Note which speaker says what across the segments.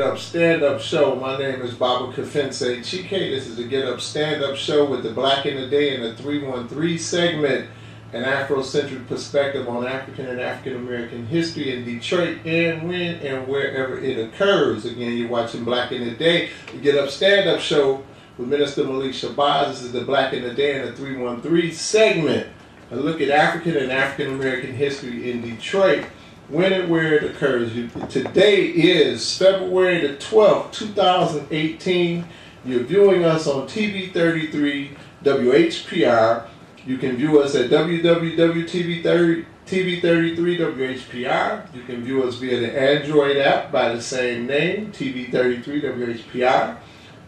Speaker 1: Up Stand Up Show. My name is Baba Kafense Chike. This is the Get Up Stand Up Show with the Black in the Day and the 313 segment, an Afrocentric perspective on African and African American history in Detroit and when and wherever it occurs. Again, you're watching Black in the Day, the Get Up Stand Up Show with Minister Malik Shabazz. This is the Black in the Day and the 313 segment, a look at African and African American history in Detroit, when and where it occurs. Today is February the 12th, 2018. You're viewing us on TV 33 WHPR. You can view us at www.tv33WHPR. You can view us via the Android app by the same name, TV33WHPR,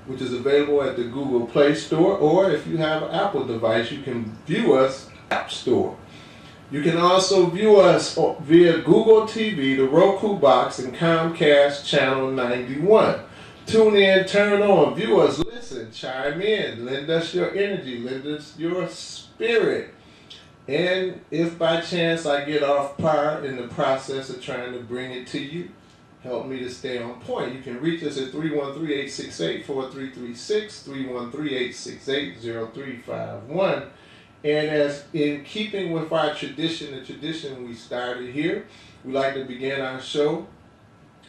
Speaker 1: which is available at the Google Play Store, or if you have an Apple device, you can view us App Store. You can also view us via Google TV, the Roku box, and Comcast Channel 91. Tune in, turn on, view us, listen, chime in, lend us your energy, lend us your spirit. And if by chance I get off par in the process of trying to bring it to you, help me to stay on point. You can reach us at 313-868-4336, 313-868-0351. And as in keeping with our tradition, the tradition we started here, we like to begin our show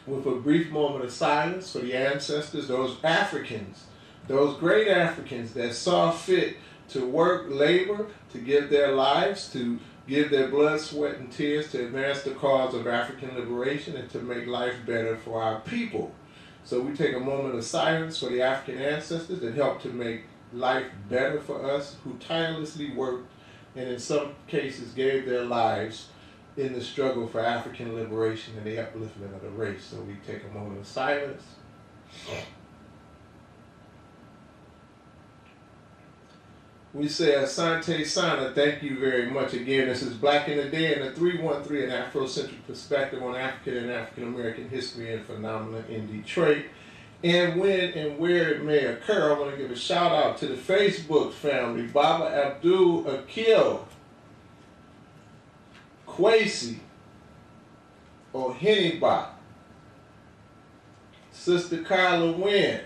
Speaker 1: with a brief moment of silence for the ancestors, those Africans, those great Africans that saw fit to work, labor, to give their lives, to give their blood, sweat, and tears to advance the cause of African liberation and to make life better for our people. So we take a moment of silence for the African ancestors that helped to make life better for us, who tirelessly worked and in some cases gave their lives in the struggle for African liberation and the upliftment of the race. So we take a moment of silence. We say Asante Sana, thank you very much. Again, this is Black in the Day and the 313, an Afrocentric perspective on African and African American history and phenomena in Detroit, and when and where it may occur. I want to give a shout out to the Facebook family, Baba Abdul Akil, Kwesi, Oheniba, Sister Kyla Wynn,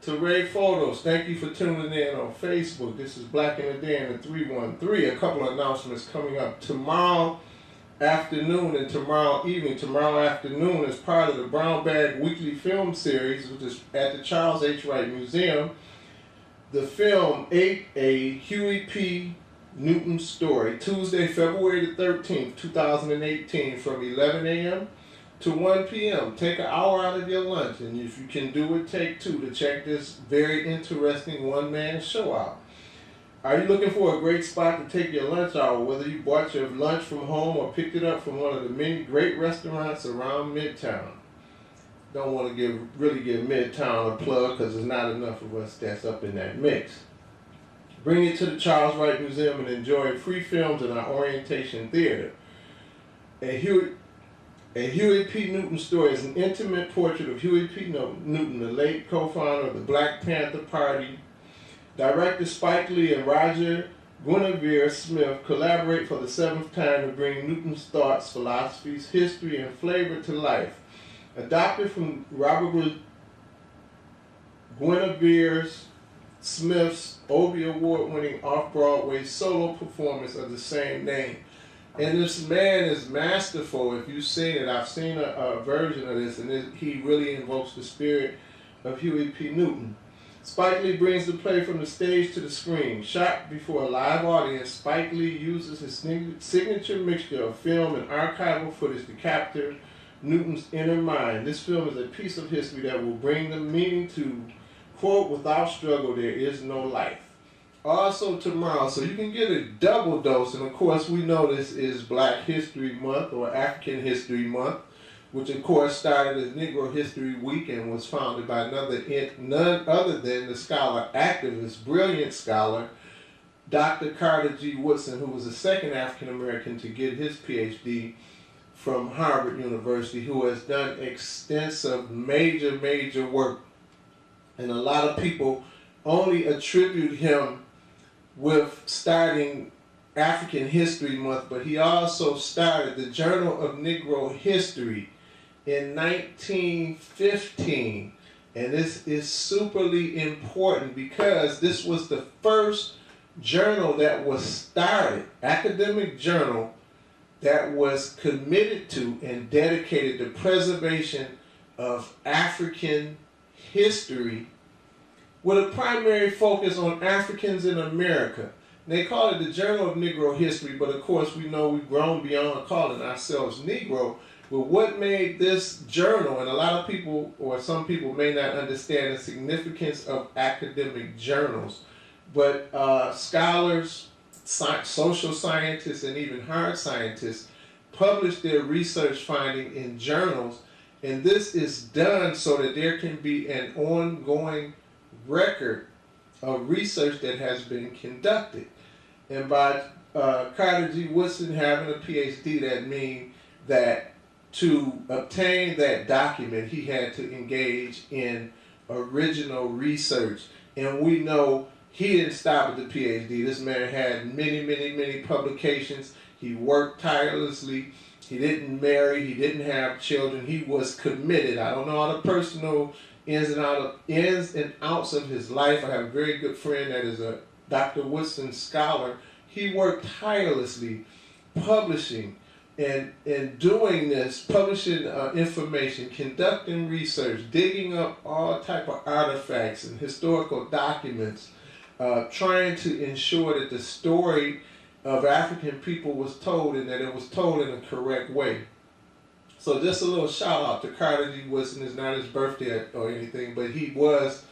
Speaker 1: Teray Photos. Thank you for tuning in on Facebook. This is Black in the Day and the 313. A couple of announcements coming up tomorrow afternoon and tomorrow evening. Tomorrow afternoon, as part of the Brown Bag Weekly Film Series, which is at the Charles H. Wright Museum, the film A Huey P. Newton Story, Tuesday, February the 13th, 2018, from 11 a.m. to 1 p.m. Take an hour out of your lunch, and if you can do it, take two, to check this very interesting one-man show out. Are you looking for a great spot to take your lunch hour, whether you bought your lunch from home or picked it up from one of the many great restaurants around Midtown? Don't want to really give Midtown a plug because there's not enough of us that's up in that mix. Bring it to the Charles Wright Museum and enjoy free films in our orientation theater. A Huey P. Newton Story is an intimate portrait of Huey P. Newton, the late co-founder of the Black Panther Party. Director Spike Lee and Roger Guinevere Smith collaborate for the 7th time to bring Newton's thoughts, philosophies, history, and flavor to life. Adopted from Robert Guinevere Smith's Obie Award-winning off-Broadway solo performance of the same name. And this man is masterful. If you've seen it, I've seen a version of this, and he really invokes the spirit of Huey P. Newton. Spike Lee brings the play from the stage to the screen. Shot before a live audience, Spike Lee uses his signature mixture of film and archival footage to capture Newton's inner mind. This film is a piece of history that will bring the meaning to, quote, "without struggle there is no life." Also tomorrow, so you can get a double dose, and of course we know this is Black History Month, or African History Month, which of course started as Negro History Week and was founded by none other than the scholar, activist, brilliant scholar, Dr. Carter G. Woodson, who was the second African American to get his PhD from Harvard University, who has done extensive, major work. And a lot of people only attribute him with starting African History Month, but he also started the Journal of Negro History in 1915. And this is superly important because this was the first journal that was started, academic journal, that was committed to and dedicated to preservation of African history with a primary focus on Africans in America. They call it the Journal of Negro History, but of course we know we've grown beyond calling ourselves Negro. But what made this journal, and a lot of people or some people may not understand the significance of academic journals, but scholars, social scientists, and even hard scientists publish their research finding in journals, and this is done so that there can be an ongoing record of research that has been conducted. And by Carter G. Woodson having a PhD, that means that to obtain that document, he had to engage in original research. And we know he didn't stop at the PhD. This man had many, many, many publications. He worked tirelessly. He didn't marry. He didn't have children. He was committed. I don't know all the personal ins and outs of his life. I have a very good friend that is a Dr. Woodson scholar. He worked tirelessly publishing and doing this, publishing information, conducting research, digging up all type of artifacts and historical documents, trying to ensure that the story of African people was told and that it was told in a correct way. So just a little shout out to Carter G. Woodson. It's not his birthday or anything, but he was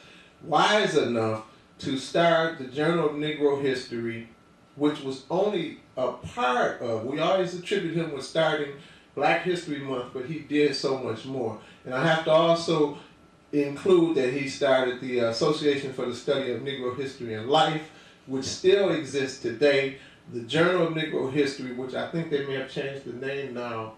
Speaker 1: wise enough to start the Journal of Negro History, which was only a part of, we always attribute him with starting Black History Month, but he did so much more. And I have to also include that he started the Association for the Study of Negro History and Life, which still exists today. The Journal of Negro History, which I think they may have changed the name now,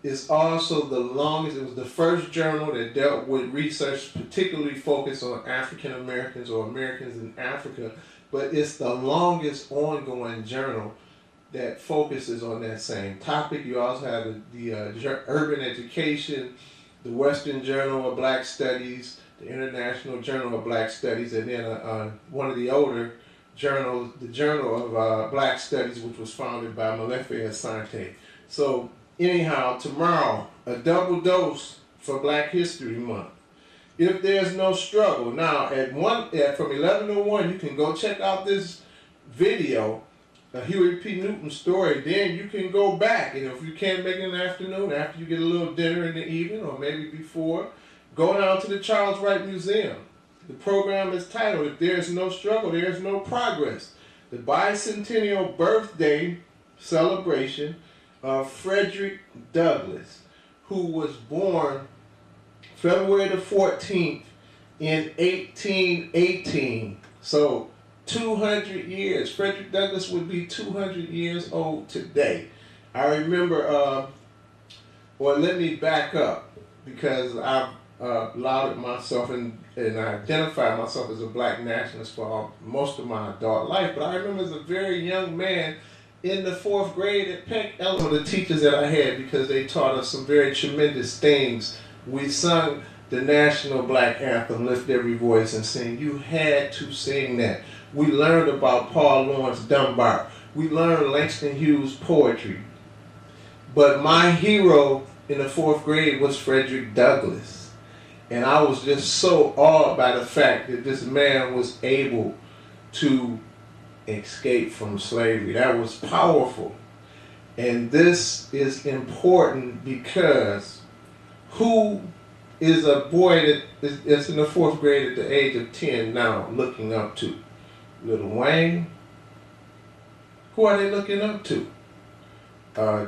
Speaker 1: is also the longest. It was the first journal that dealt with research particularly focused on African Americans or Americans in Africa, but it's the longest ongoing journal that focuses on that same topic. You also have the Urban Education, the Western Journal of Black Studies, the International Journal of Black Studies, and then one of the older journals, the Journal of Black Studies, which was founded by Molefe Asante. So anyhow, tomorrow, a double dose for Black History Month. If there's no struggle. Now, from 11 to 1, you can go check out this video, the Huey P. Newton story. Then you can go back, and if you can't make it in the afternoon, after you get a little dinner in the evening, or maybe before, go down to the Charles Wright Museum. The program is titled, If There's No Struggle, There's No Progress. The bicentennial birthday celebration of Frederick Douglass, who was born February the 14th in 1818. So 200 years. Frederick Douglass would be 200 years old today. I remember, or let me back up, because I've lauded myself and I identified myself as a Black nationalist for most of my adult life. But I remember as a very young man in the 4th grade at Peck Elementary, the teachers that I had, because they taught us some very tremendous things. We sung the national Black anthem, Lift Every Voice and Sing. You had to sing that. We learned about Paul Laurence Dunbar. We learned Langston Hughes' poetry. But my hero in the 4th grade was Frederick Douglass. And I was just so awed by the fact that this man was able to escape from slavery. That was powerful. And this is important because who is a boy that's in the 4th grade at the age of 10 now looking up to? Lil Wayne? Who are they looking up to?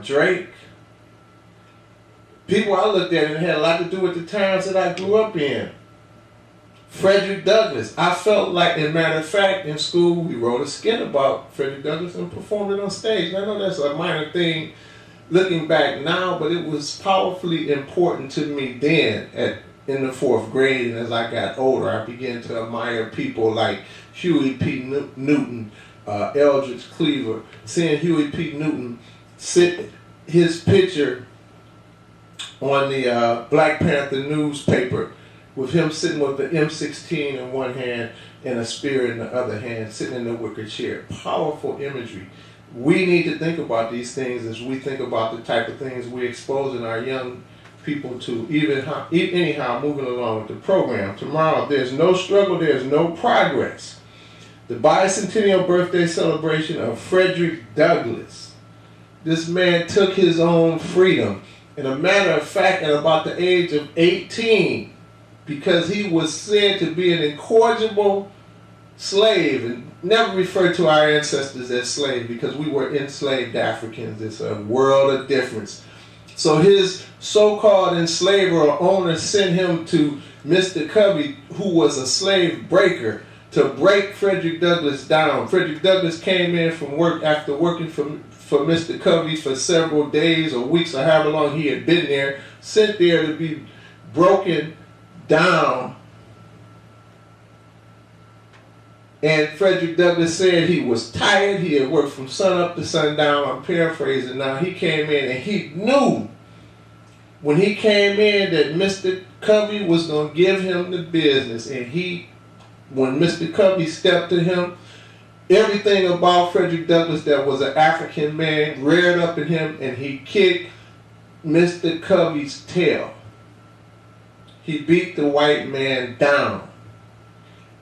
Speaker 1: Drake? People I looked at and had a lot to do with the times that I grew up in. Frederick Douglass. I felt like, as a matter of fact, in school we wrote a skit about Frederick Douglass and performed it on stage. I know that's a minor thing looking back now, but it was powerfully important to me then in the 4th grade, and as I got older, I began to admire people like Huey P. Newton, Eldridge Cleaver. Seeing Huey P. Newton sit his picture on the Black Panther newspaper, with him sitting with the M16 in one hand and a spear in the other hand, sitting in the wicker chair. Powerful imagery. We need to think about these things as we think about the type of things we're exposing our young people to. Anyhow, moving along with the program. Tomorrow, there's no struggle, there's no progress. The bicentennial birthday celebration of Frederick Douglass. This man took his own freedom. In a matter of fact, at about the age of 18, because he was said to be an incorrigible slave, and never refer to our ancestors as slaves, because we were enslaved Africans. It's a world of difference. So his so-called enslaver or owner sent him to Mr. Covey, who was a slave breaker, to break Frederick Douglass down. Frederick Douglass came in from work after working for Mr. Covey for several days or weeks or however long he had been there, sent there to be broken down. And Frederick Douglass said he was tired. He had worked from sun up to sundown. I'm paraphrasing now. He came in and he knew when he came in that Mr. Covey was going to give him the business. And when Mr. Covey stepped to him, everything about Frederick Douglass that was an African man reared up in him, and he kicked Mr. Covey's tail. He beat the white man down.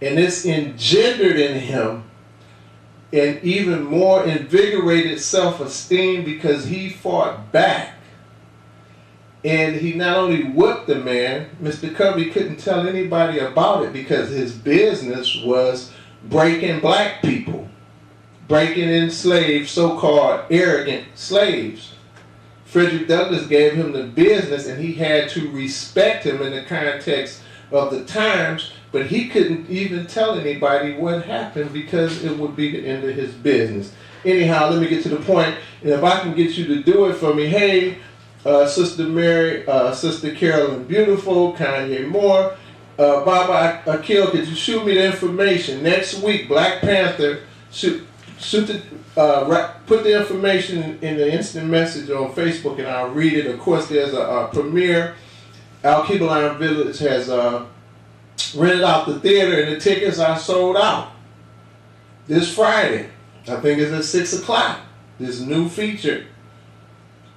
Speaker 1: And this engendered in him an even more invigorated self-esteem, because he fought back. And he not only whipped the man, Mr. Covey couldn't tell anybody about it because his business was breaking black people, breaking enslaved, so-called arrogant slaves. Frederick Douglass gave him the business, and he had to respect him in the context of the times, but he couldn't even tell anybody what happened because it would be the end of his business. Anyhow, let me get to the point, and if I can get you to do it for me, hey, Sister Mary, Sister Carolyn Beautiful, Kanye Moore, Baba Akil, could you shoot me the information? Next week, Black Panther, put the information in the instant message on Facebook and I'll read it. Of course, there's a premiere. Al-Kibalan Village has rented out the theater and the tickets are sold out. This Friday, I think it's at 6 o'clock, this new feature,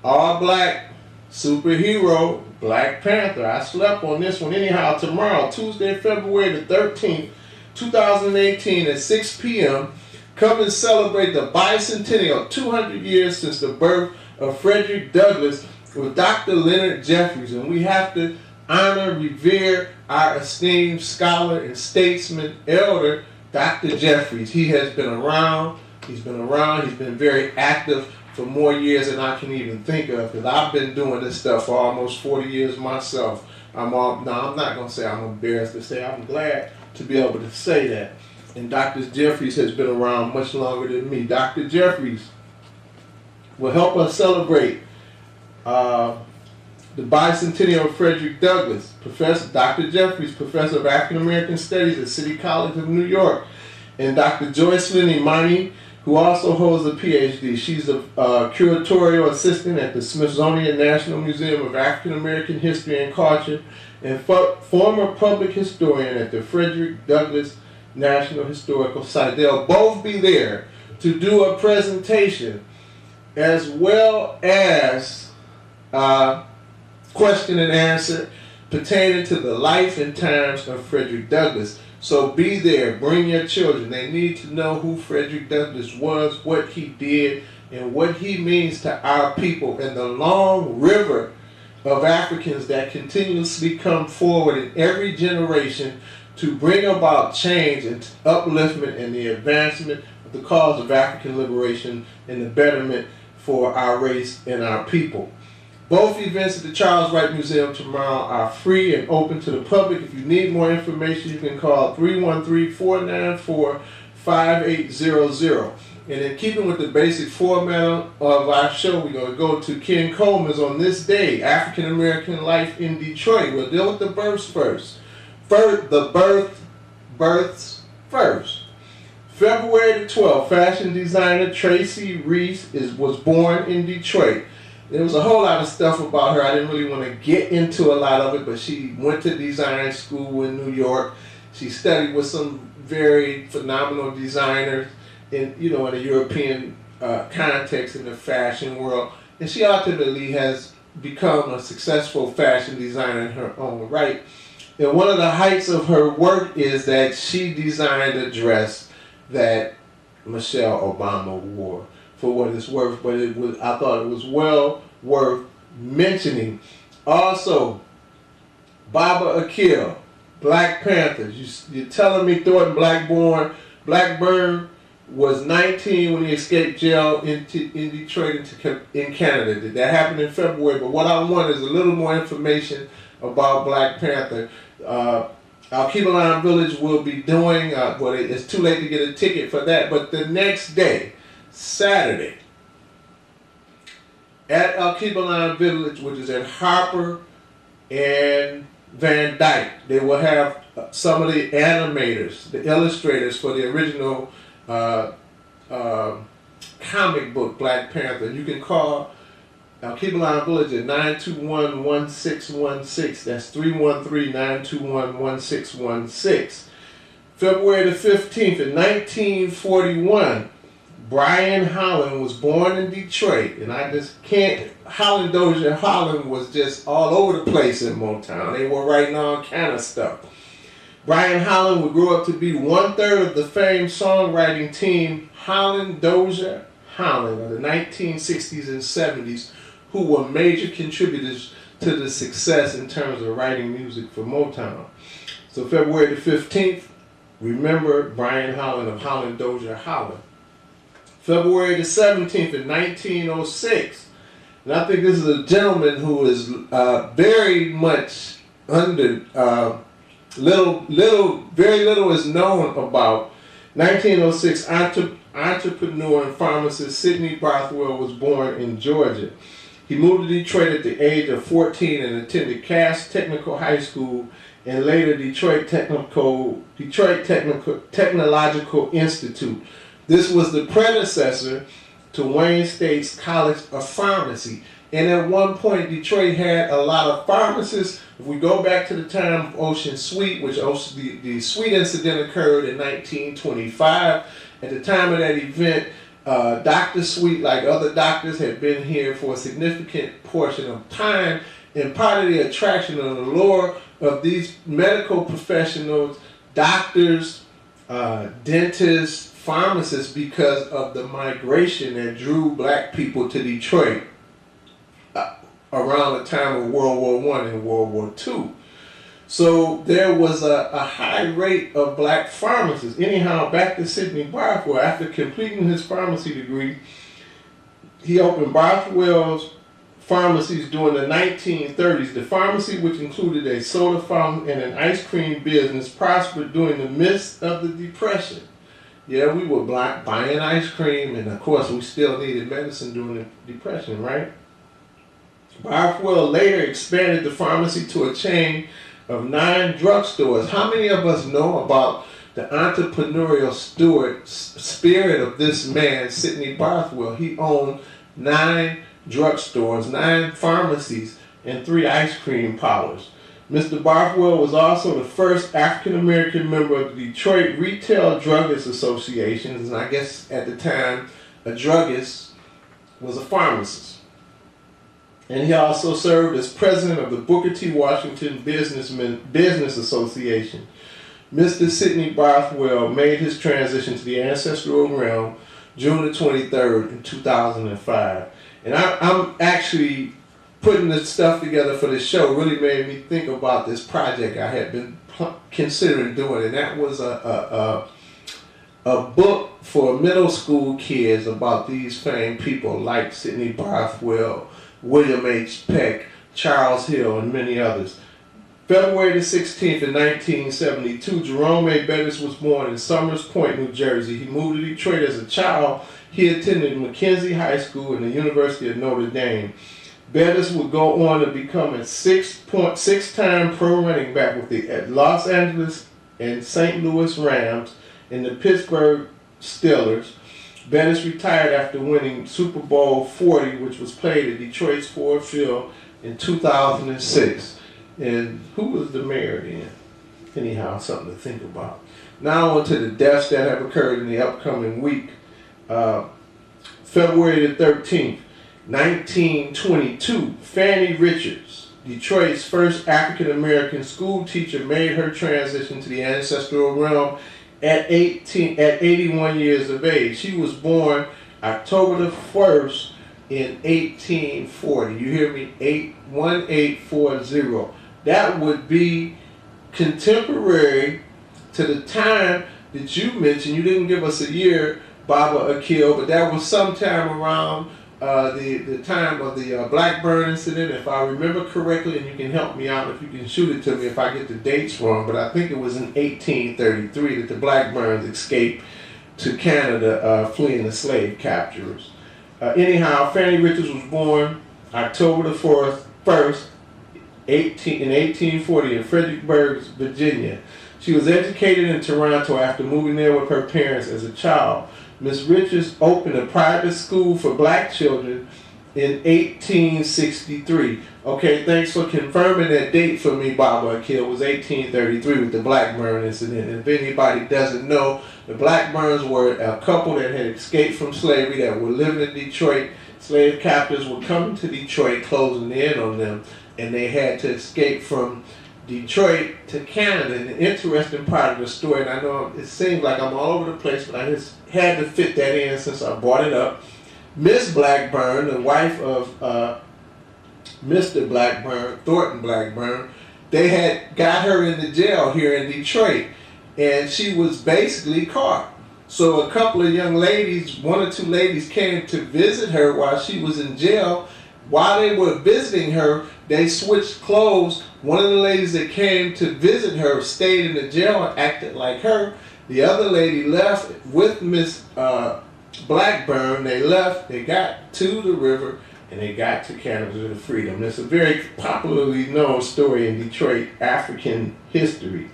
Speaker 1: all black superhero, Black Panther. I slept on this one. Anyhow, tomorrow, Tuesday, February the 13th, 2018 at 6 p.m., come and celebrate the bicentennial, 200 years since the birth of Frederick Douglass, with Dr. Leonard Jeffries. And we have to honor, revere our esteemed scholar and statesman, elder, Dr. Jeffries. He has been around. He's been very active for more years than I can even think of, because I've been doing this stuff for almost 40 years myself. I'm not going to say I'm embarrassed to say, I'm glad to be able to say that. And Dr. Jeffries has been around much longer than me. Dr. Jeffries will help us celebrate the bicentennial of Frederick Douglass. Dr. Jeffries, Professor of African American Studies at City College of New York. And Dr. Joycelyn Imani, who also holds a PhD. She's a curatorial assistant at the Smithsonian National Museum of African American History and Culture, and former public historian at the Frederick Douglass National Historical Site. They'll both be there to do a presentation as well as question and answer pertaining to the life and times of Frederick Douglass. So be there, bring your children. They need to know who Frederick Douglass was, what he did, and what he means to our people, and the long river of Africans that continuously come forward in every generation to bring about change and upliftment and the advancement of the cause of African liberation and the betterment for our race and our people. Both events at the Charles Wright Museum tomorrow are free and open to the public. If you need more information, you can call 313-494-5800. And in keeping with the basic format of our show, we're going to go to Ken Coleman's On This Day, African American Life in Detroit. We'll deal with the births first. The births first. February the 12th, fashion designer Tracy Reese was born in Detroit. There was a whole lot of stuff about her. I didn't really want to get into a lot of it, but she went to design school in New York. She studied with some very phenomenal designers in, you know, in a European context in the fashion world. And she ultimately has become a successful fashion designer in her own right. And one of the heights of her work is that she designed a dress that Michelle Obama wore, for what it's worth. But I thought it was well worth mentioning. Also, Baba Akil, Black Panthers. You're telling me Thornton Blackburn was 19 when he escaped jail in Detroit in Canada. Did that happen in February? But what I want is a little more information about Black Panther. Al-Kibalan Village will be doing, well, it's too late to get a ticket for that, but the next day, Saturday, at Al-Kibalan Village, which is at Harper and Van Dyke, they will have some of the animators, the illustrators for the original comic book Black Panther. You can call Al-Kibalan Village at 921-1616. That's 313-921-1616. February the 15th in 1941, Brian Holland was born in Detroit, and I just can't. Holland Dozier Holland was just all over the place in Motown. They were writing all kind of stuff. Brian Holland would grow up to be 1/3 of the famed songwriting team Holland Dozier Holland of the 1960s and 70s, who were major contributors to the success in terms of writing music for Motown. So February the 15th, remember Brian Holland of Holland Dozier Holland. February the 17th in 1906, and I think this is a gentleman who is very much under, very little is known about. 1906, entrepreneur and pharmacist Sidney Barthwell was born in Georgia. He moved to Detroit at the age of 14 and attended Cass Technical High School and later Detroit Technological Institute. This was the predecessor to Wayne State's College of Pharmacy. And at one point, Detroit had a lot of pharmacists. If we go back to the time of Ocean Sweet, which the Sweet incident occurred in 1925. At the time of that event, Dr. Sweet, like other doctors, had been here for a significant portion of time. And part of the attraction and the allure of these medical professionals, doctors, dentists, pharmacists, because of the migration that drew black people to Detroit around the time of World War I and World War II. So there was a high rate of black pharmacists. Anyhow, back to Sidney Barthwell. After completing his pharmacy degree, he opened Barthwell's pharmacies during the 1930s. The pharmacy, which included a soda fountain and an ice cream business, prospered during the midst of the Depression. Yeah, we were buying ice cream, and of course we still needed medicine during the Depression, right? Barthwell later expanded the pharmacy to a chain of 9 drugstores. How many of us know about the entrepreneurial spirit of this man, Sidney Barthwell? He owned 9 drugstores, 9 pharmacies, and 3 ice cream parlors. Mr. Barthwell was also the first African-American member of the Detroit Retail Druggists Association, and I guess at the time, a druggist was a pharmacist. And he also served as president of the Booker T. Washington Business Association. Mr. Sidney Barthwell made his transition to the ancestral realm June the 23rd in 2005. And I'm actually putting this stuff together for this show really made me think about this project I had been considering doing, and that was a book for middle school kids about these famed people like Sidney Barthwell, William H. Peck, Charles Hill, and many others. February the 16th in 1972, Jerome A. Bettis was born in Somers Point, New Jersey. He moved to Detroit as a child. He attended Mackenzie High School and the University of Notre Dame. Bettis would go on to become a 6-time pro running back with the Los Angeles and St. Louis Rams and the Pittsburgh Steelers. Bettis retired after winning Super Bowl 40, which was played at Detroit's Ford Field in 2006. And who was the mayor then? Anyhow, something to think about. Now on to the deaths that have occurred in the upcoming week. February the 13th, 1922, Fannie Richards, Detroit's first African-American school teacher, made her transition to the ancestral realm at 81 years of age. She was born October the 1st in 1840. You hear me? 1840. That would be contemporary to the time that you mentioned. You didn't give us a year, Baba Akil, but that was sometime around the time of the Blackburn incident, if I remember correctly, and you can help me out if you can shoot it to me if I get the dates wrong, but I think it was in 1833 that the Blackburns escaped to Canada, fleeing the slave capturers. Anyhow, Fannie Richards was born October the 1st, in 1840 in Fredericksburg, Virginia. She was educated in Toronto after moving there with her parents as a child. Miss Richards opened a private school for black children in 1863. Okay, thanks for confirming that date for me, Baba Akil. It was 1833 with the Blackburn incident. And if anybody doesn't know, the Blackburns were a couple that had escaped from slavery that were living in Detroit. Slave captors were coming to Detroit, closing in on them, and they had to escape from Detroit to Canada. And the interesting part of the story, and I know it seems like I'm all over the place, but I just had to fit that in since I brought it up. Miss Blackburn, the wife of Mr. Blackburn, Thornton Blackburn, they had got her into jail here in Detroit, and she was basically caught. So a couple of young ladies, one or two ladies, came to visit her while she was in jail. While they were visiting her, they switched clothes. One of the ladies that came to visit her stayed in the jail and acted like her. The other lady left with Miss Blackburn. They left, they got to the river, and they got to Canada to freedom. It's a very popularly known story in Detroit African history.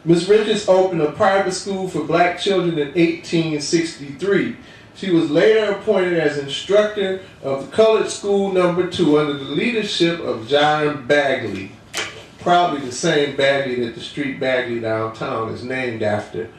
Speaker 1: Miss Richards opened a private school for black children in 1863. She was later appointed as instructor of the Colored School No. 2 under the leadership of John Bagley. Probably the same Bagley that the street Bagley downtown is named after.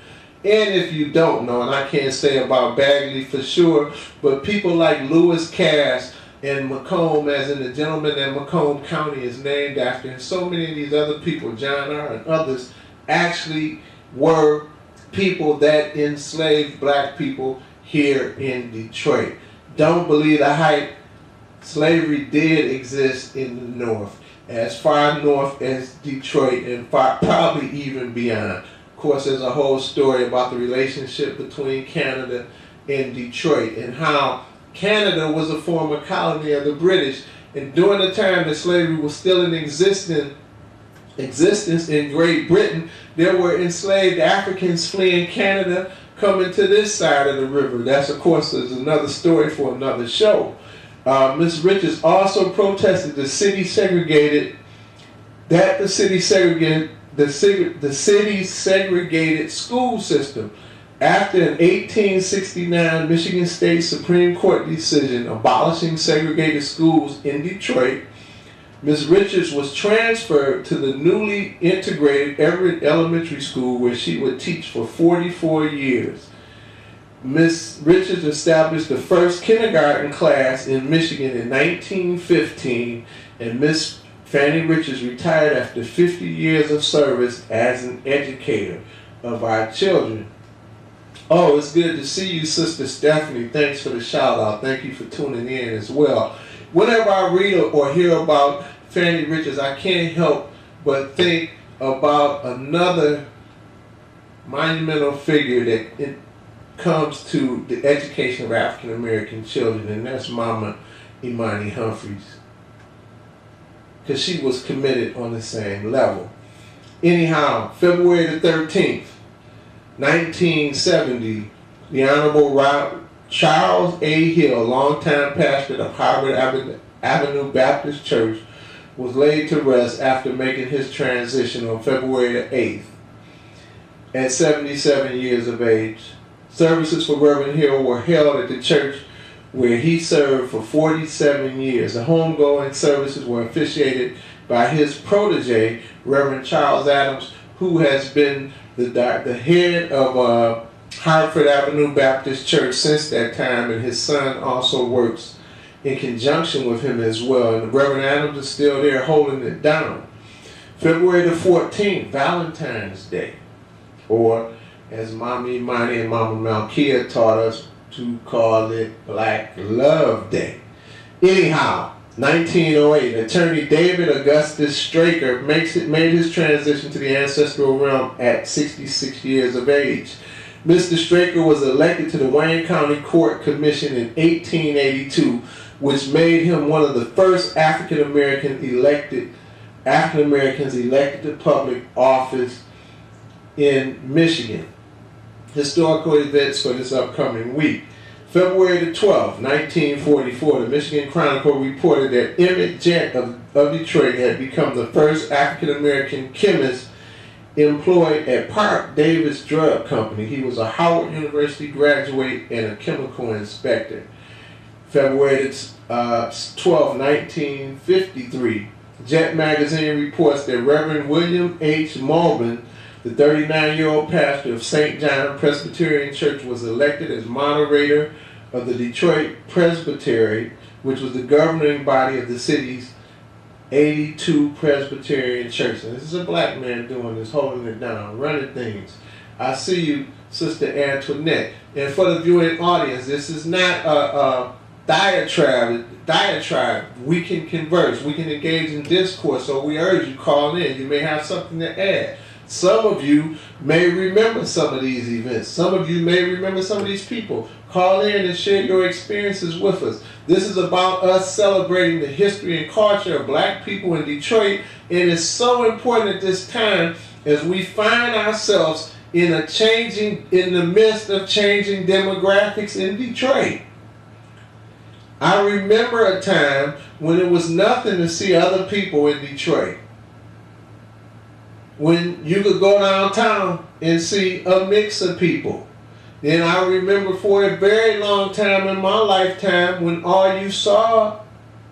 Speaker 1: And if you don't know, and I can't say about Bagley for sure, but people like Lewis Cass and Macomb, as in the gentleman that Macomb County is named after, and so many of these other people, John R. and others, actually were people that enslaved black people here in Detroit. Don't believe the hype. Slavery did exist in the North, as far north as Detroit, and probably even beyond. Of course, there's a whole story about the relationship between Canada and Detroit, and how Canada was a former colony of the British, and during the time that slavery was still in existence in Great Britain, there were enslaved Africans fleeing Canada, coming to this side of the river. That's, of course, is another story for another show. Miss Richards also protested the city segregated school system after an 1869 Michigan State Supreme Court decision abolishing segregated schools in Detroit. Ms. Richards was transferred to the newly integrated Everett Elementary School, where she would teach for 44 years. Ms. Richards established the first kindergarten class in Michigan in 1915, and Ms. Fannie Richards retired after 50 years of service as an educator of our children. Oh, it's good to see you, Sister Stephanie. Thanks for the shout out. Thank you for tuning in as well. Whenever I read or hear about Fannie Richards, I can't help but think about another monumental figure that it comes to the education of African American children, and that's Mama Imani Humphreys, because she was committed on the same level. Anyhow, February the 13th, 1970, the Honorable Charles A. Hill, longtime pastor of Harvard Avenue Baptist Church, was laid to rest after making his transition on February the 8th at 77 years of age. Services for Reverend Hill were held at the church where he served for 47 years. The homegoing services were officiated by his protege, Reverend Charles Adams, who has been the head of Hartford Avenue Baptist Church since that time, and his son also works in conjunction with him as well. And Reverend Adams is still there holding it down. February the 14th, Valentine's Day, or as Mommy Imani and Mama Malkia taught us to call it Black Love Day. Anyhow, 1908, attorney David Augustus Straker made his transition to the ancestral realm at 66 years of age. Mr. Straker was elected to the Wayne County Court Commission in 1882, which made him one of the first African Americans elected to public office in Michigan. Historical events for this upcoming week. February the 12th, 1944, the Michigan Chronicle reported that Emmett Jett of Detroit had become the first African American chemist employed at Park Davis Drug Company. He was a Howard University graduate and a chemical inspector. February 12, 1953, Jet Magazine reports that Reverend William H. Malbin, the 39-year-old pastor of St. John Presbyterian Church, was elected as moderator of the Detroit Presbytery, which was the governing body of the city's 82 Presbyterian churches. And this is a black man doing this, holding it down, running things. I see you, Sister Antoinette. And for the viewing audience, this is not a diatribe. We can converse. We can engage in discourse. So we urge you, call in. You may have something to add. Some of you may remember some of these events. Some of you may remember some of these people. Call in and share your experiences with us. This is about us celebrating the history and culture of black people in Detroit. And it's so important at this time as we find ourselves in the midst of changing demographics in Detroit. I remember a time when it was nothing to see other people in Detroit. When you could go downtown and see a mix of people. Then I remember for a very long time in my lifetime when all you saw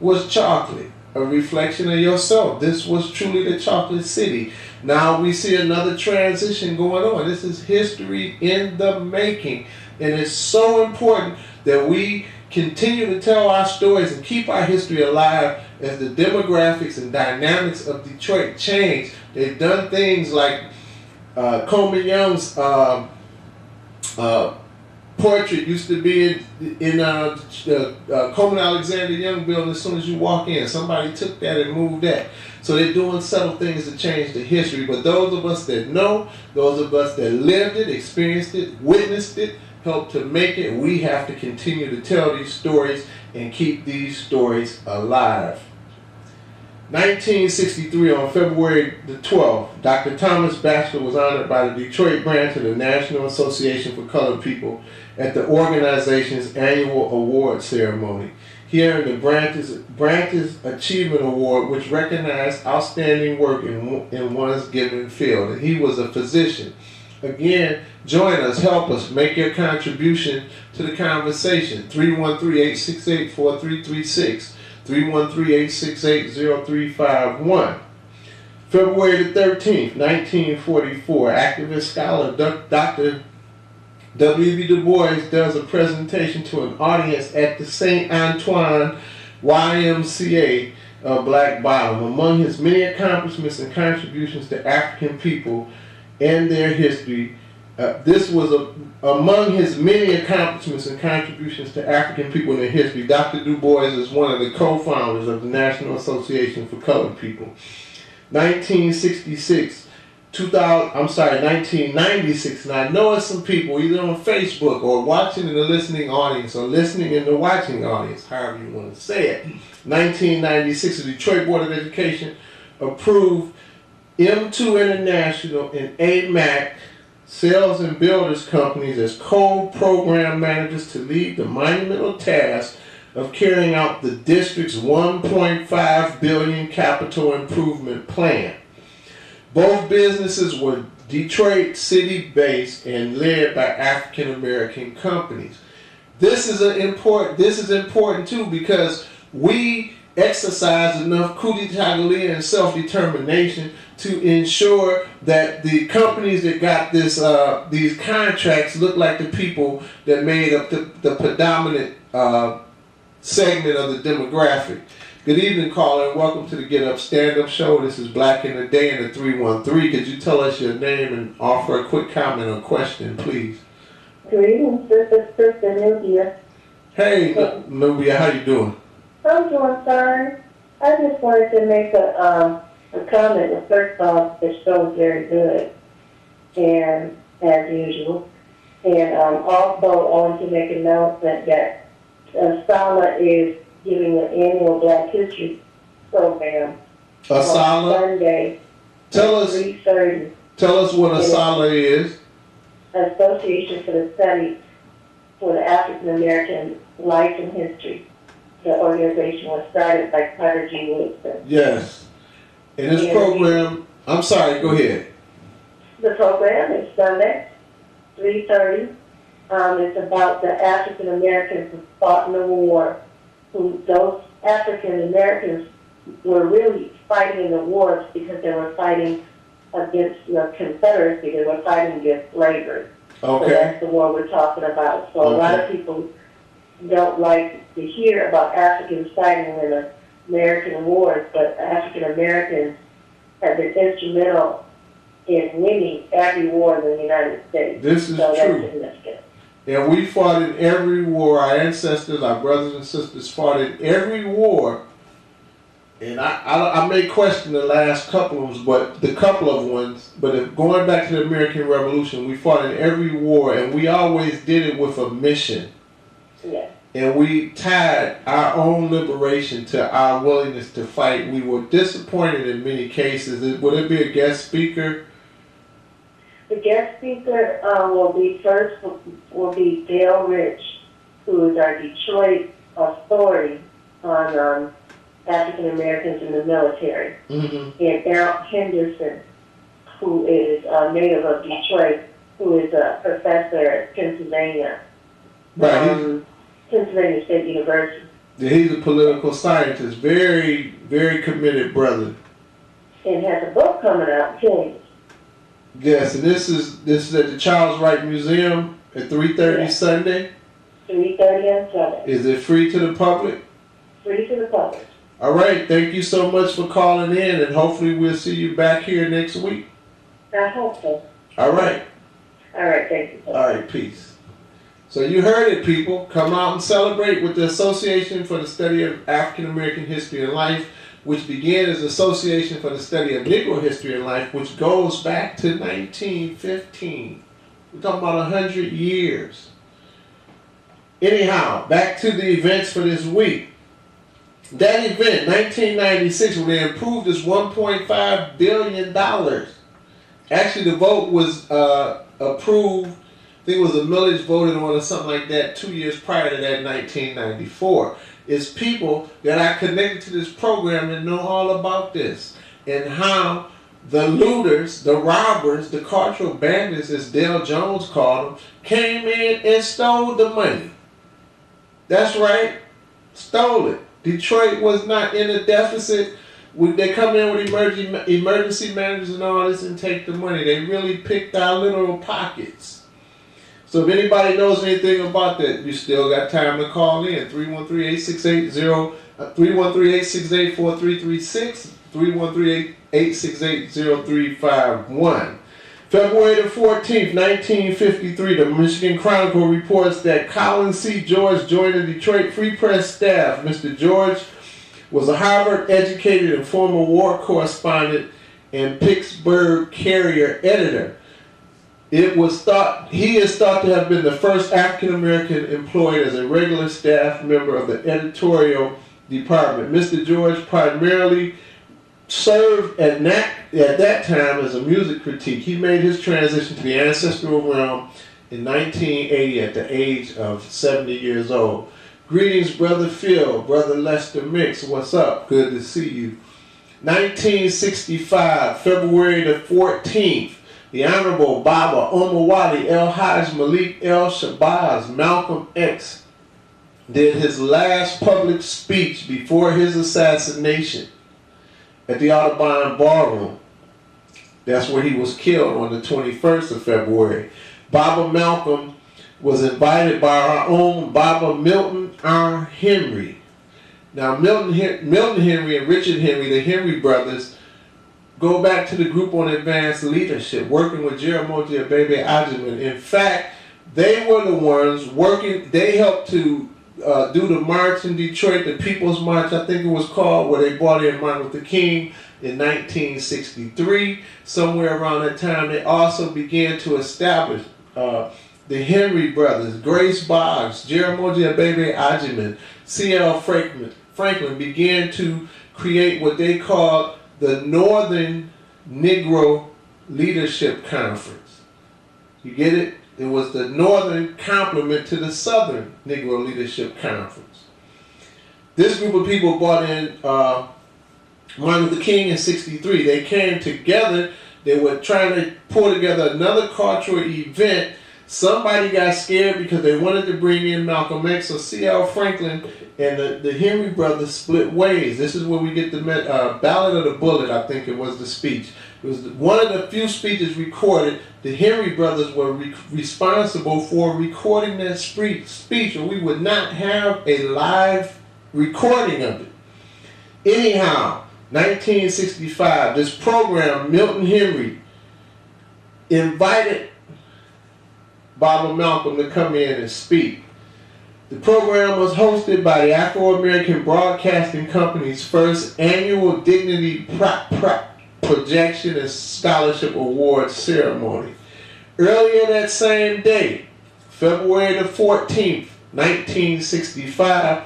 Speaker 1: was chocolate, a reflection of yourself. This was truly the chocolate city. Now we see another transition going on. This is history in the making. And it's so important that we continue to tell our stories and keep our history alive as the demographics and dynamics of Detroit change. They've done things like Coleman Young's portrait used to be in Coleman Alexander Young building. As soon as you walk in, somebody took that and moved that. So they're doing subtle things to change the history. But those of us that know, those of us that lived it, experienced it, witnessed it, helped to make it, we have to continue to tell these stories and keep these stories alive. 1963, on February the 12th, Dr. Thomas Baxter was honored by the Detroit branch of the National Association for Colored People at the organization's annual award ceremony. He earned the Branch's Achievement Award, which recognized outstanding work in one's given field. And he was a physician. Again, join us, help us, make your contribution to the conversation. 313-868-4336. 313-868-0351. February the 13th, 1944, activist scholar Dr. W.B. Du Bois does a presentation to an audience at the St. Antoine YMCA of Black Bottom. Among his many accomplishments and contributions to African people and their history, among his many accomplishments and contributions to African people and their history, Dr. Du Bois is one of the co-founders of the National Association for Colored People. 1996, 1996, and I know it's some people either on Facebook or watching in the listening audience or listening in the watching audience, however you want to say it. 1996, the Detroit Board of Education approved M2 International and AMAC Sales and Builders Companies as co-program managers to lead the monumental task of carrying out the district's $1.5 billion capital improvement plan. Both businesses were Detroit city-based and led by African American companies. This is important too, because we exercise enough coup d'etat and self-determination to ensure that the companies that got these contracts look like the people that made up the predominant segment of the demographic. Good evening, caller, and welcome to the Get Up Stand Up Show. This is Black in the Day in the 313. Could you tell us your name and offer a quick comment or question, please?
Speaker 2: Good evening, Sister Nubia.
Speaker 1: Hey, Nubia, how you doing?
Speaker 2: I'm doing fine. I just wanted to make a comment. First off, the show is very good, and as usual. And also, I want to make an announcement that Sala is giving an annual Black History program on Sunday.
Speaker 1: Tell us
Speaker 2: 3:30.
Speaker 1: Tell us what Asala is.
Speaker 2: Association for the Study for the African American Life and History. The organization was started by Carter G. Woodson.
Speaker 1: Yes. And this program, I'm sorry, go ahead.
Speaker 2: The program is Sunday, 3:30. It's about the African Americans who fought in the war. Those African Americans were really fighting in the wars because they were fighting against the Confederacy. They were fighting against slavery.
Speaker 1: Okay.
Speaker 2: So that's the war we're talking about. So a lot of people don't like to hear about Africans fighting in the American wars, but African Americans have been instrumental in winning every war in the United States.
Speaker 1: This is
Speaker 2: so
Speaker 1: true.
Speaker 2: That's significant.
Speaker 1: And we fought in every war. Our ancestors, our brothers and sisters fought in every war. And I may question the last couple of ones, but if going back to the American Revolution, we fought in every war, and we always did it with a mission.
Speaker 2: Yes.
Speaker 1: And we tied our own liberation to our willingness to fight. We were disappointed in many cases. Would it be a guest speaker?
Speaker 2: The guest speaker will be Dale Rich, who is our Detroit authority on African Americans in the military, and Errol Henderson, who is a native of Detroit, who is a professor at Pennsylvania, Pennsylvania State University.
Speaker 1: Yeah, he's a political scientist, very, very committed brother.
Speaker 2: And has a book coming out, too.
Speaker 1: Yes, and this is at the Charles Wright Museum at 3:30 Sunday.
Speaker 2: 3:30 on Sunday.
Speaker 1: Is it free to the public?
Speaker 2: Free to the public.
Speaker 1: All right. Thank you so much for calling in, and hopefully we'll see you back here next week.
Speaker 2: I hope so.
Speaker 1: All right.
Speaker 2: All right. Thank you.
Speaker 1: All right. Peace. So you heard it, people. Come out and celebrate with the Association for the Study of African American History and Life, which began as Association for the Study of Negro History and Life, which goes back to 1915. We're talking about 100 years. Anyhow, back to the events for this week. That event, 1996, when they improved this $1.5 billion. Actually, the vote was approved. I think it was a millage voted on or something like that 2 years prior to that, 1994. It's people that are connected to this program that know all about this and how the looters, the robbers, the cultural bandits, as Dale Jones called them, came in and stole the money. That's right, stole it. Detroit was not in a deficit. They come in with emergency managers and all this and take the money. They really picked our literal pockets. So if anybody knows anything about that, you still got time to call in. 313-868-4336, 313-868-0351. February the 14th, 1953, the Michigan Chronicle reports that Colin C. George joined the Detroit Free Press staff. Mr. George was a Harvard-educated and former war correspondent and Pittsburgh Carrier editor. He is thought to have been the first African-American employed as a regular staff member of the editorial department. Mr. George primarily served at that time as a music critic. He made his transition to the ancestral realm in 1980 at the age of 70 years old. Greetings, Brother Phil, Brother Lester Mix. What's up? Good to see you. 1965, February the 14th, the Honorable Baba Omawali El-Hajj Malik El-Shabazz Malcolm X did his last public speech before his assassination at the Audubon Ballroom. That's where he was killed on the 21st of February. Baba Malcolm was invited by our own Baba Milton R. Henry. Now, Milton Henry and Richard Henry, the Henry brothers, go back to the group on advanced leadership, working with Jaramogi Abebe Ajiman. In fact, they were the ones working, they helped to do the march in Detroit, the People's March, I think it was called, where they brought in Martin Luther King in 1963. Somewhere around that time, they also began to establish the Henry brothers, Grace Boggs, Jaramogi Abebe Ajiman, C.L. Franklin began to create what they called the Northern Negro Leadership Conference. You get it? It was the Northern complement to the Southern Negro Leadership Conference. This group of people brought in Martin Luther King in '63. They came together. They were trying to pull together another cultural event. Somebody got scared because they wanted to bring in Malcolm X, so C.L. Franklin and the Henry brothers split ways. This is where we get the Ballad of the Bullet, I think it was the speech. It was one of the few speeches recorded. The Henry brothers were responsible for recording that speech, or we would not have a live recording of it. Anyhow, 1965, this program, Milton Henry invited Baba Malcolm to come in and speak. The program was hosted by the Afro-American Broadcasting Company's first annual Dignity Projection and Scholarship Awards ceremony. Earlier that same day, February the 14th, 1965,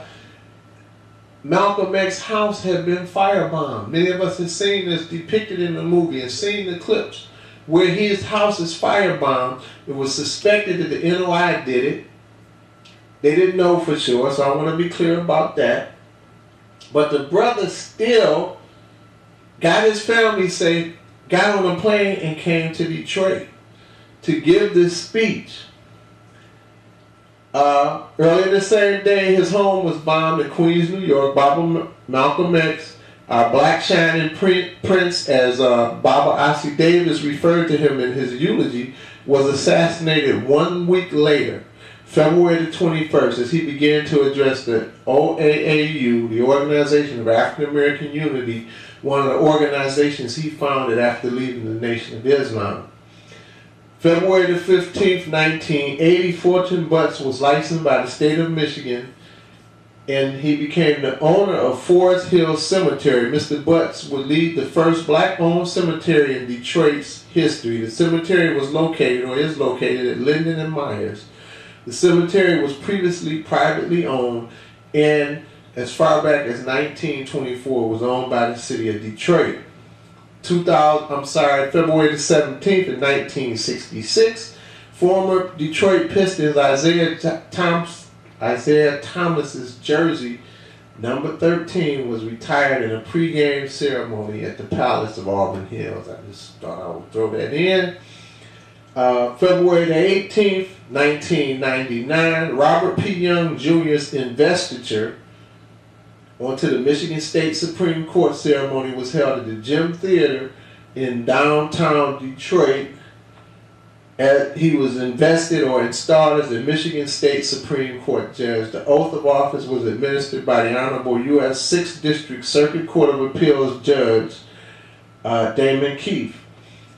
Speaker 1: Malcolm X's house had been firebombed. Many of us have seen this depicted in the movie and seen the clips where his house is firebombed. It was suspected that the NOI did it. They didn't know for sure, so I want to be clear about that. But the brother still got his family safe, got on a plane, and came to Detroit to give this speech. Earlier the same day, his home was bombed in Queens, New York. Baba Malcolm X, our Black Shining Prince, as Baba Ossie Davis referred to him in his eulogy, was assassinated 1 week later, February the 21st, as he began to address the OAAU, the Organization of African American Unity, one of the organizations he founded after leaving the Nation of Islam. February the 15th, 1980, Fortune Butts was licensed by the state of Michigan, and he became the owner of Forest Hill Cemetery. Mr. Butts would lead the first black-owned cemetery in Detroit's history. The cemetery was located, or is located, at Linden and Myers. The cemetery was previously privately owned, and as far back as 1924 was owned by the city of Detroit. February the 17th of 1966, former Detroit Pistons Isaiah Thomas's jersey, number 13, was retired in a pregame ceremony at the Palace of Auburn Hills. I just thought I would throw that in. February the 18th, 1999, Robert P. Young Jr.'s investiture onto the Michigan State Supreme Court ceremony was held at the Gym Theater in downtown Detroit. He was invested or installed as the Michigan State Supreme Court judge. The oath of office was administered by the Honorable U.S. 6th District Circuit Court of Appeals Judge Damon Keefe.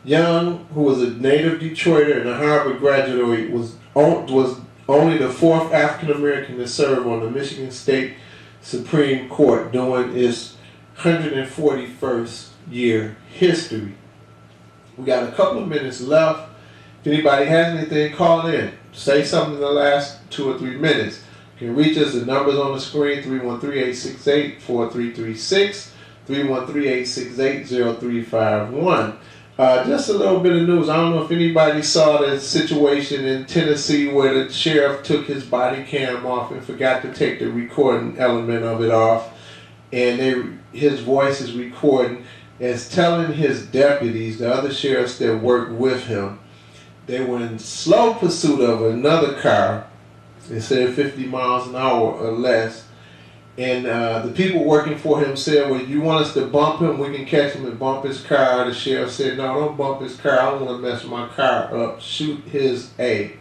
Speaker 1: Young, who was a native Detroiter and a Harvard graduate, was only the fourth African American to serve on the Michigan State Supreme Court during its 141st year history. We got a couple of minutes left. If anybody has anything, call in. Say something in the last 2 or 3 minutes. You can reach us. The numbers on the screen: 313-868-4336, 313-868-0351. Just a little bit of news. I don't know if anybody saw the situation in Tennessee where the sheriff took his body cam off and forgot to take the recording element of it off. And they his voice is recording, is telling his deputies, the other sheriffs that worked with him, they were in slow pursuit of another car. They said 50 miles an hour or less. And the people working for him said, well, you want us to bump him? We can catch him and bump his car. The sheriff said, no, don't bump his car. I don't want to mess my car up. Shoot his A.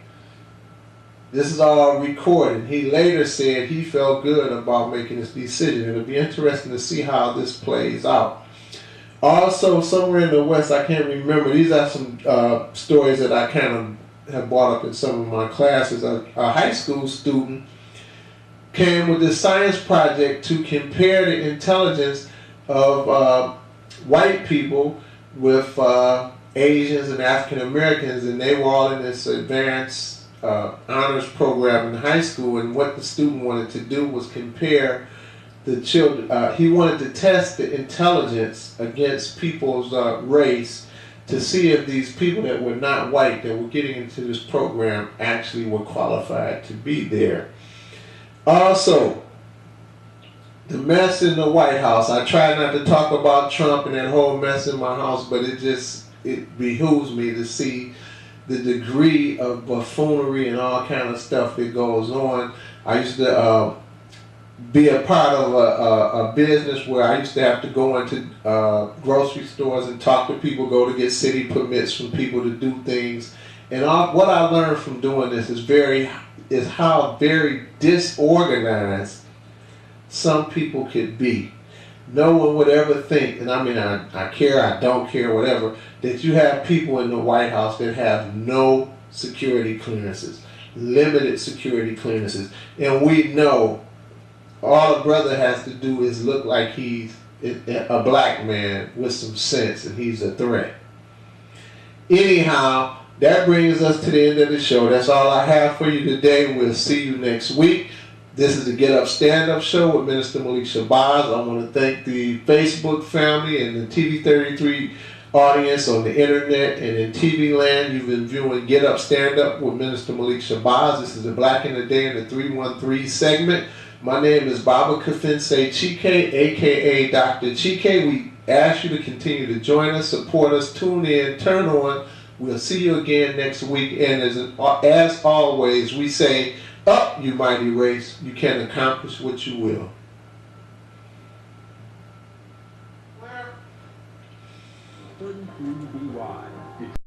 Speaker 1: This is all recorded. He later said he felt good about making this decision. It'll be interesting to see how this plays out. Also, somewhere in the West, I can't remember. These are some stories that I kind of have brought up in some of my classes. A high school student came with this science project to compare the intelligence of white people with Asians and African Americans, and they were all in this advanced honors program in high school. And what the student wanted to do was compare the children. He wanted to test the intelligence against people's race to see if these people that were not white that were getting into this program actually were qualified to be there. Also, the mess in the White House. I try not to talk about Trump and that whole mess in my house, but it behooves me to see the degree of buffoonery and all kind of stuff that goes on. I used to be a part of a business where I used to have to go into grocery stores and talk to people, go to get city permits from people to do things. And what I learned from doing this is how very disorganized some people could be. No one would ever think, and I mean, I care, I don't care, whatever, that you have people in the White House that have no security clearances, limited security clearances. And we know all a brother has to do is look like he's a black man with some sense and he's a threat. Anyhow, that brings us to the end of the show. That's all I have for you today. We'll see you next week. This is the Get Up Stand Up Show with Minister Malik Shabazz. I want to thank the Facebook family and the TV33 audience on the internet and in TV land. You've been viewing Get Up Stand Up with Minister Malik Shabazz. This is the Black in the Day in the 313 segment. My name is Baba Kafinse Chike, a.k.a. Dr. Chike. We ask you to continue to join us, support us, tune in, turn on. We'll see you again next week. And as always, we say, up, you mighty race. You can accomplish what you will.
Speaker 3: Couldn't be why.